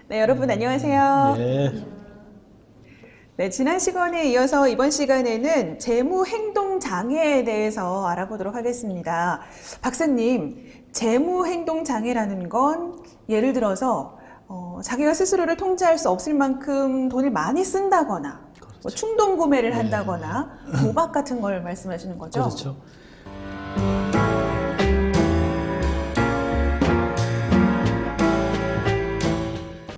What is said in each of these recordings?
네, 여러분 안녕하세요. 네. 네, 지난 시간에 이어서 이번 시간에는 재무 행동 장애에 대해서 알아보도록 하겠습니다. 박사님, 재무 행동 장애라는 건 예를 들어서 자기가 스스로를 통제할 수 없을 만큼 돈을 많이 쓴다거나 뭐 충동 구매를 한다거나 도박 같은 걸 말씀하시는 거죠? 그렇죠.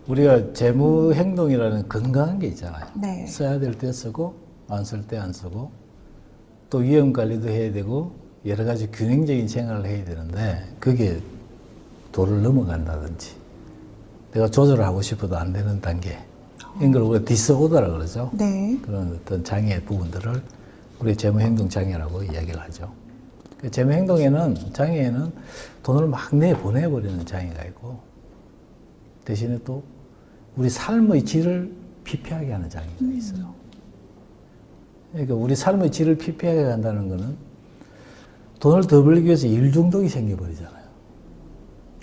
우리가 재무 행동이라는 건강한 게 있잖아요. 네. 써야 될 때 쓰고 안 쓸 때 안 쓰고 또 위험 관리도 해야 되고 여러 가지 균형적인 생활을 해야 되는데 그게 도를 넘어간다든지 내가 조절하고 싶어도 안 되는 단계 이런 걸 우리가 디스오더라 그러죠. 네. 그런 어떤 장애 부분들을 우리 재무 행동 장애라고 이야기를 하죠. 그 재무 행동에는 장애에는 돈을 막 내보내버리는 장애가 있고 대신에 또 우리 삶의 질을 피폐하게 하는 장애가 있어요. 그러니까 우리 삶의 질을 피폐하게 한다는 것은 돈을 더 벌기 위해서 일 중독이 생겨버리잖아요.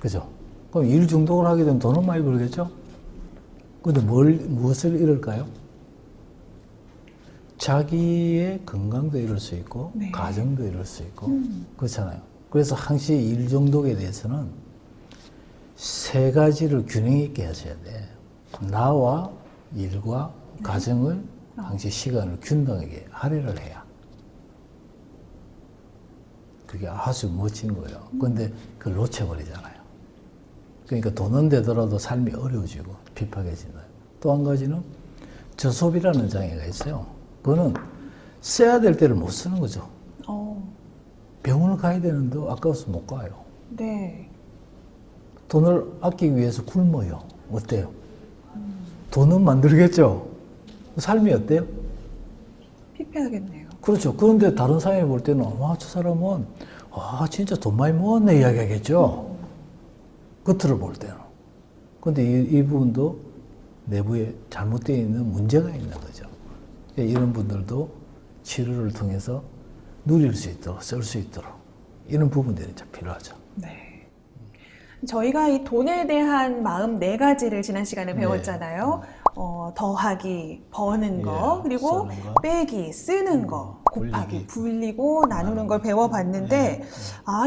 그죠? 그럼 일 중독을 하게 되면 돈은 많이 벌겠죠? 근데 무엇을 잃을까요? 자기의 건강도 잃을 수 있고, 네. 가정도 잃을 수 있고, 그렇잖아요. 그래서 항시 일 중독에 대해서는 세 가지를 균형 있게 하셔야 돼. 나와 일과 가정을 항시 시간을 균등하게 할애를 해야. 그게 아주 멋진 거예요. 근데 그걸 놓쳐버리잖아요. 그러니까 돈은 되더라도 삶이 어려워지고 핍박해진다. 또 한 가지는 저소비라는 장애가 있어요. 그거는 써야 될 때를 못 쓰는 거죠. 병원을 가야 되는데 아까워서 못 가요. 네. 돈을 아끼기 위해서 굶어요. 어때요? 돈은 만들겠죠? 삶이 어때요? 피폐하겠네요. 그렇죠. 그런데 다른 사람이 볼 때는, 저 사람은, 진짜 돈 많이 모았네, 이야기 하겠죠? 겉으로 볼 때는. 근데 이 부분도 내부에 잘못되어 있는 문제가 있는 거죠. 이런 분들도 치료를 통해서 누릴 수 있도록, 쓸 수 있도록, 이런 부분들이 참 필요하죠. 네. 저희가 이 돈에 대한 마음 네 가지를 지난 시간에 배웠잖아요. 더하기, 버는 거, 그리고 쓰는 거. 빼기, 쓰는 거, 곱하기, 불리기. 불리고 나누는 걸 배워봤는데,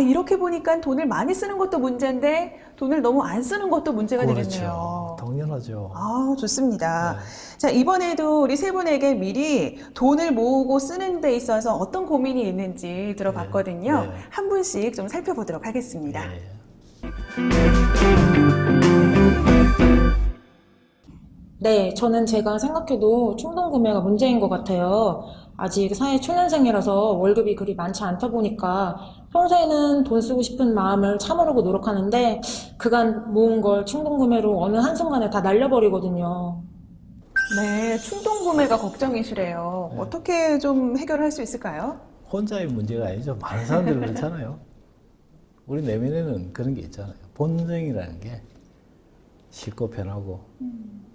이렇게 보니까 돈을 많이 쓰는 것도 문제인데, 돈을 너무 안 쓰는 것도 문제가 되겠네요. 당연하죠. 좋습니다. 네. 자, 이번에도 우리 세 분에게 미리 돈을 모으고 쓰는 데 있어서 어떤 고민이 있는지 들어봤거든요. 네. 한 분씩 좀 살펴보도록 하겠습니다. 네, 저는 제가 생각해도 충동 구매가 문제인 것 같아요. 아직 사회 초년생이라서 월급이 그리 많지 않다 보니까 평소에는 돈 쓰고 싶은 마음을 참으려고 노력하는데 그간 모은 걸 충동 구매로 어느 한순간에 다 날려버리거든요. 네, 충동 구매가 걱정이시래요. 네. 어떻게 좀 해결할 수 있을까요? 혼자의 문제가 아니죠. 많은 사람들이 그렇잖아요. 우리 내면에는 그런 게 있잖아요. 본성이라는 게 쉽고 편하고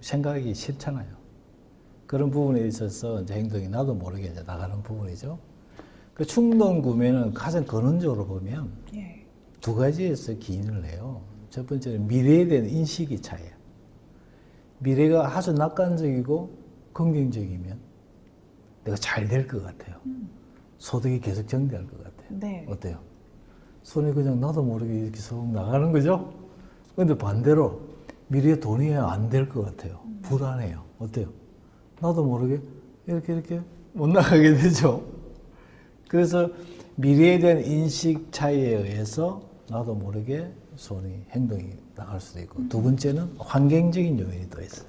생각하기 싫잖아요. 그런 부분에 있어서 이제 행동이 나도 모르게 이제 나가는 부분이죠. 그 충동 구매는 가장 근원적으로 보면 예. 두 가지에서 기인을 해요. 첫 번째는 미래에 대한 인식이 차이예요. 미래가 아주 낙관적이고 긍정적이면 내가 잘 될 것 같아요. 소득이 계속 증대할 것 같아요. 네. 어때요? 손이 그냥 나도 모르게 이렇게 쏙 나가는 거죠? 근데 반대로 미래에 돈이 안 될 것 같아요. 불안해요. 어때요? 나도 모르게 이렇게 못 나가게 되죠. 그래서 미래에 대한 인식 차이에 의해서 나도 모르게 손이, 행동이 나갈 수도 있고 두 번째는 환경적인 요인이 또 있어요.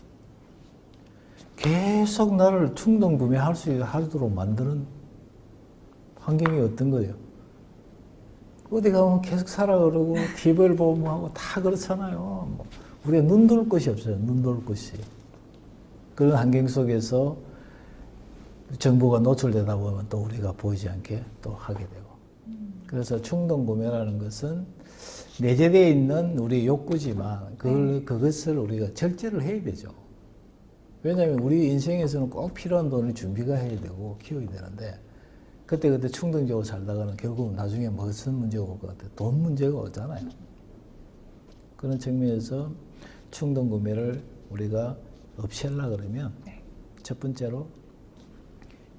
계속 나를 충동 구매할 수 하도록 만드는 환경이 어떤 거예요? 어디 가면 계속 사라 그러고 TV를 보면 하고 다 그렇잖아요. 우리가 눈 돌 곳이 없어요. 눈 돌 곳이. 그런 환경 속에서 정보가 노출되다 보면 또 우리가 보이지 않게 또 하게 되고. 그래서 충동 구매라는 것은 내재되어 있는 우리 욕구지만 그것을 우리가 절제를 해야 되죠. 왜냐하면 우리 인생에서는 꼭 필요한 돈을 준비가 해야 되고 키워야 되는데 그때 충동적으로 살다가는 결국은 나중에 무슨 문제가 올 것 같아요? 돈 문제가 오잖아요. 그런 측면에서 충동 구매를 우리가 없애려고 그러면 네. 첫 번째로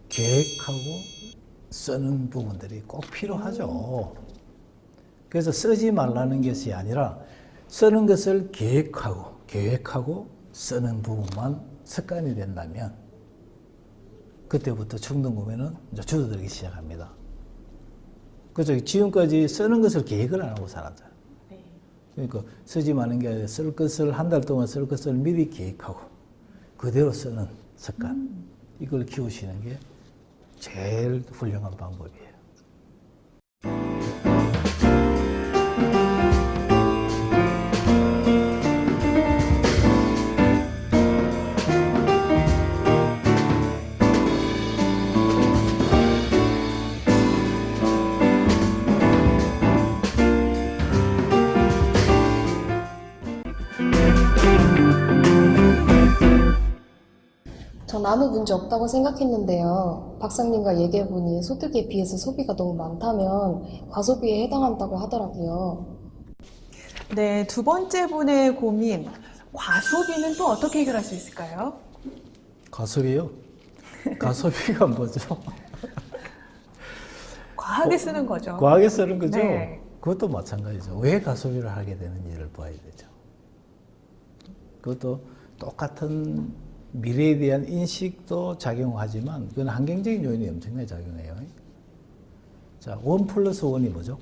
계획하고 쓰는 부분들이 꼭 필요하죠. 그래서 쓰지 말라는 것이 아니라 쓰는 것을 계획하고 쓰는 부분만 습관이 된다면 그때부터 충동구매는 이제 줄어들기 시작합니다. 그래서 지금까지 쓰는 것을 계획을 안 하고 살았잖아요. 네. 그러니까 쓰지 마는 게 아니라 쓸 것을 한 달 동안 쓸 것을 미리 계획하고 그대로 쓰는 습관 이걸 키우시는 게 제일 훌륭한 방법이에요. 전 아무 문제 없다고 생각했는데요. 박사님과 얘기해보니 소득에 비해서 소비가 너무 많다면 과소비에 해당한다고 하더라고요. 네, 두 번째 분의 고민, 과소비는 또 어떻게 해결할 수 있을까요? 가소비요? 가소비가 뭐죠? 과하게 쓰는 거죠. 과하게 쓰는 거죠? 네. 그것도 마찬가지죠. 왜 가소비를 하게 되는지를 봐야 되죠. 그것도 똑같은 미래에 대한 인식도 작용하지만 그건 환경적인 요인이 엄청나게 작용해요. 자, 1 플러스 1이 뭐죠?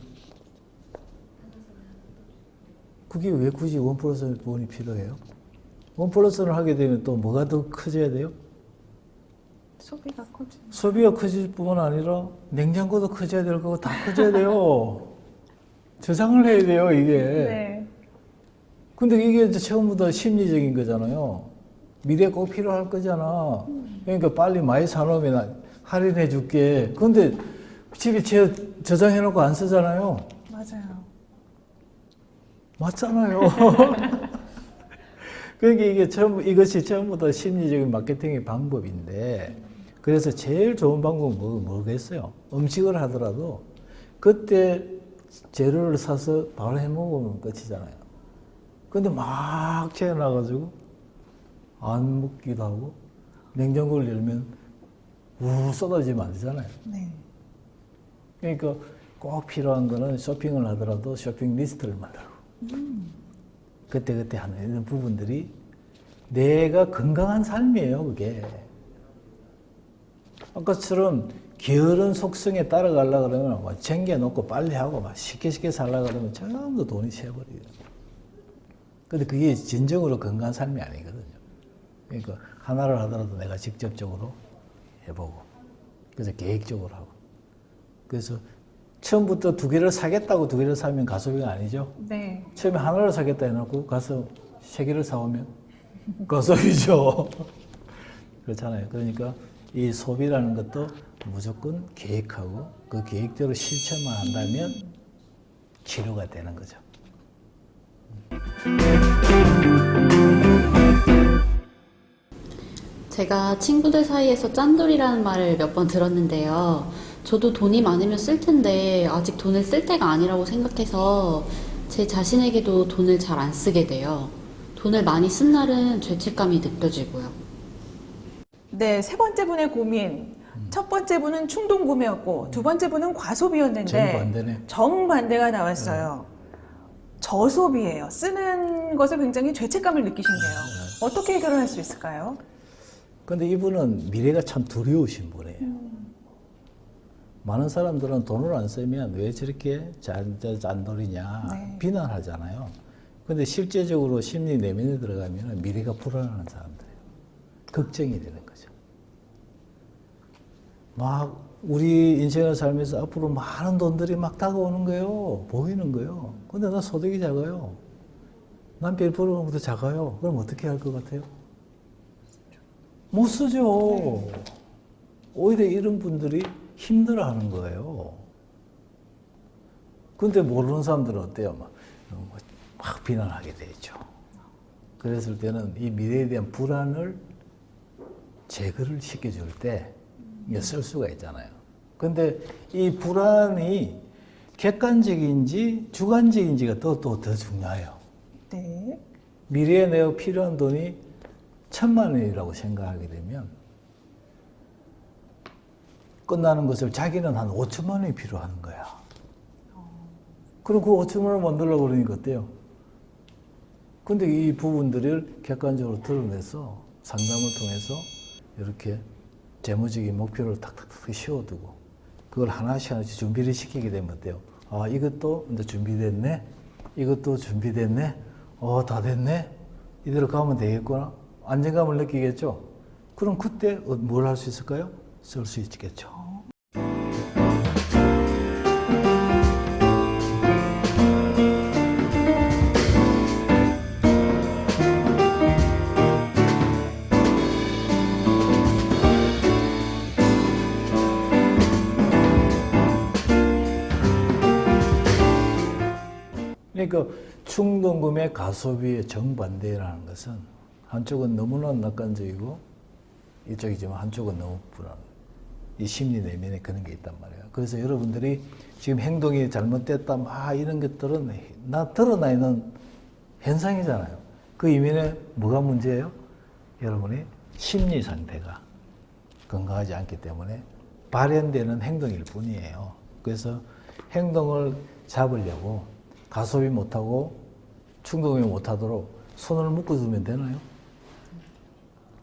그게 왜 굳이 1 플러스 1이 필요해요? 1 플러스 1을 하게 되면 또 뭐가 더 커져야 돼요? 소비가 커지. 소비가 커질 뿐만 아니라 냉장고도 커져야 될 거고 다 커져야 돼요. 저장을 해야 돼요, 이게. 네. 근데 이게 이제 처음부터 심리적인 거잖아요. 미래에 꼭 필요할 거잖아. 그러니까 빨리 많이 사놓으면 할인해 줄게. 근데 집에 저장해 놓고 안 쓰잖아요. 맞아요. 맞잖아요. 그러니까 이것이 전부 다 심리적인 마케팅의 방법인데, 그래서 제일 좋은 방법은 뭐겠어요? 음식을 하더라도 그때 재료를 사서 바로 해 먹으면 끝이잖아요. 근데 막 채워놔가지고 안 먹기도 하고 냉장고를 열면 쏟아지면 안 되잖아요. 네. 그러니까 꼭 필요한 거는 쇼핑을 하더라도 쇼핑 리스트를 만들고 그때그때 하는 이런 부분들이 내가 건강한 삶이에요, 그게. 아까처럼 게으른 속성에 따라가려고 그러면 막 챙겨놓고 빨리 하고 막 쉽게 살려고 그러면 전부 돈이 새어버려요. 근데 그게 진정으로 건강한 삶이 아니거든요. 그러니까 하나를 하더라도 내가 직접적으로 해보고, 그래서 계획적으로 하고. 그래서 처음부터 2개를 사겠다고 2개를 사면 가소비가 아니죠. 네. 처음에 하나를 사겠다 해놓고 가서 3개를 사오면 가소비죠. 그렇잖아요. 그러니까 이 소비라는 것도 무조건 계획하고 그 계획대로 실천만 한다면 치료가 되는 거죠. 제가 친구들 사이에서 짠돌이라는 말을 몇 번 들었는데요. 저도 돈이 많으면 쓸 텐데 아직 돈을 쓸 때가 아니라고 생각해서 제 자신에게도 돈을 잘 안 쓰게 돼요. 돈을 많이 쓴 날은 죄책감이 느껴지고요. 네, 세 번째 분의 고민. 첫 번째 분은 충동 구매였고 두 번째 분은 과소비였는데 정반대네. 정반대가 나왔어요. 저소비예요. 쓰는 것을 굉장히 죄책감을 느끼신대요. 어떻게 해결을 할 수 있을까요? 근데 이분은 미래가 참 두려우신 분이에요. 많은 사람들은 돈을 안 쓰면 왜 저렇게 짠돌이냐 네. 비난하잖아요. 근데 실제적으로 심리 내면에 들어가면 미래가 불안한 사람들이에요. 걱정이 되는 거죠. 막 우리 인생을 살면서 앞으로 많은 돈들이 막 다가오는 거예요. 보이는 거예요. 근데 나 소득이 작아요. 난 1%보다 작아요. 그럼 어떻게 할 것 같아요? 못 쓰죠. 오히려 이런 분들이 힘들어하는 거예요. 근데 모르는 사람들은 어때요? 막 비난하게 되죠. 그랬을 때는 이 미래에 대한 불안을 제거를 시켜줄 때 쓸 수가 있잖아요. 근데 이 불안이 객관적인지 주관적인지가 또 더 중요해요. 네. 미래에 내가 필요한 돈이 1,000만 원이라고 생각하게 되면 끝나는 것을 자기는 한 5천만 원이 필요한 거야. 그럼 그 5천만 원을 만들려고 그러니까 어때요? 근데 이 부분들을 객관적으로 드러내서 상담을 통해서 이렇게 재무적인 목표를 탁탁탁 씌워두고 그걸 하나씩 하나씩 준비를 시키게 되면 어때요? 아, 이것도 이제 준비됐네? 이것도 준비됐네? 다 됐네? 이대로 가면 되겠구나? 안정감을 느끼겠죠? 그럼 그때 뭘 할 수 있을까요? 쓸 수 있겠죠. 그러니까 충동구매 가소비의 정반대라는 것은 한쪽은 너무나 낙관적이고 이쪽이지만 한쪽은 너무 불안. 이 심리 내면에 그런 게 있단 말이에요. 그래서 여러분들이 지금 행동이 잘못됐다, 이런 것들은 드러나 있는 현상이잖아요. 그 이면에 뭐가 문제예요? 여러분의 심리 상태가 건강하지 않기 때문에 발현되는 행동일 뿐이에요. 그래서 행동을 잡으려고 가소비 못하고 충동이 못하도록 손을 묶어두면 되나요?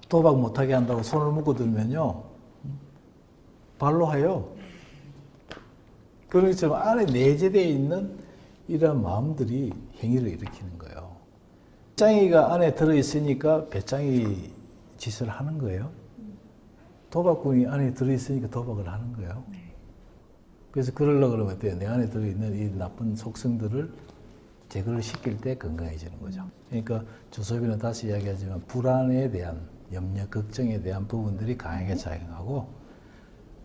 도박 못하게 한다고 손을 묶어두면요, 발로 해요. 그런 것처럼 안에 내재되어 있는 이러한 마음들이 행위를 일으키는 거예요. 배짱이가 안에 들어있으니까 배짱이 짓을 하는 거예요. 도박꾼이 안에 들어있으니까 도박을 하는 거예요. 그래서 그러려고 그러면 어때요? 내 안에 들어있는 이 나쁜 속성들을 제거를 시킬 때 건강해지는 거죠. 그러니까 주소비는 다시 이야기하지만 불안에 대한 염려, 걱정에 대한 부분들이 강하게 작용하고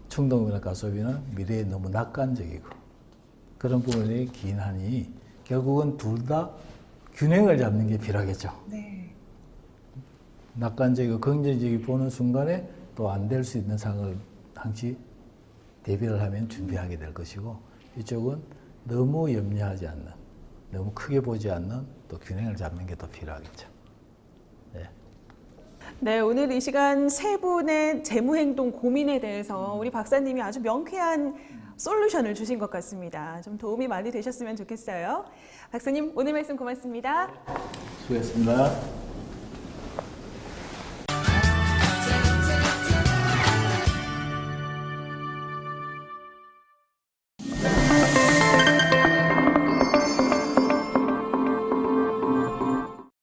충동이나 가소비는 미래에 너무 낙관적이고 그런 부분이 기인하니 결국은 둘 다 균형을 잡는 게 필요하겠죠. 네. 낙관적이고 긍정적이 보는 순간에 또 안 될 수 있는 상황을 항시 대비를 하면 준비하게 될 것이고 이쪽은 너무 염려하지 않는, 너무 크게 보지 않는 또 균형을 잡는 게 더 필요하겠죠. 네. 네, 오늘 이 시간 세 분의 재무행동 고민에 대해서 우리 박사님이 아주 명쾌한 솔루션을 주신 것 같습니다. 좀 도움이 많이 되셨으면 좋겠어요. 박사님, 오늘 말씀 고맙습니다. 수고했습니다.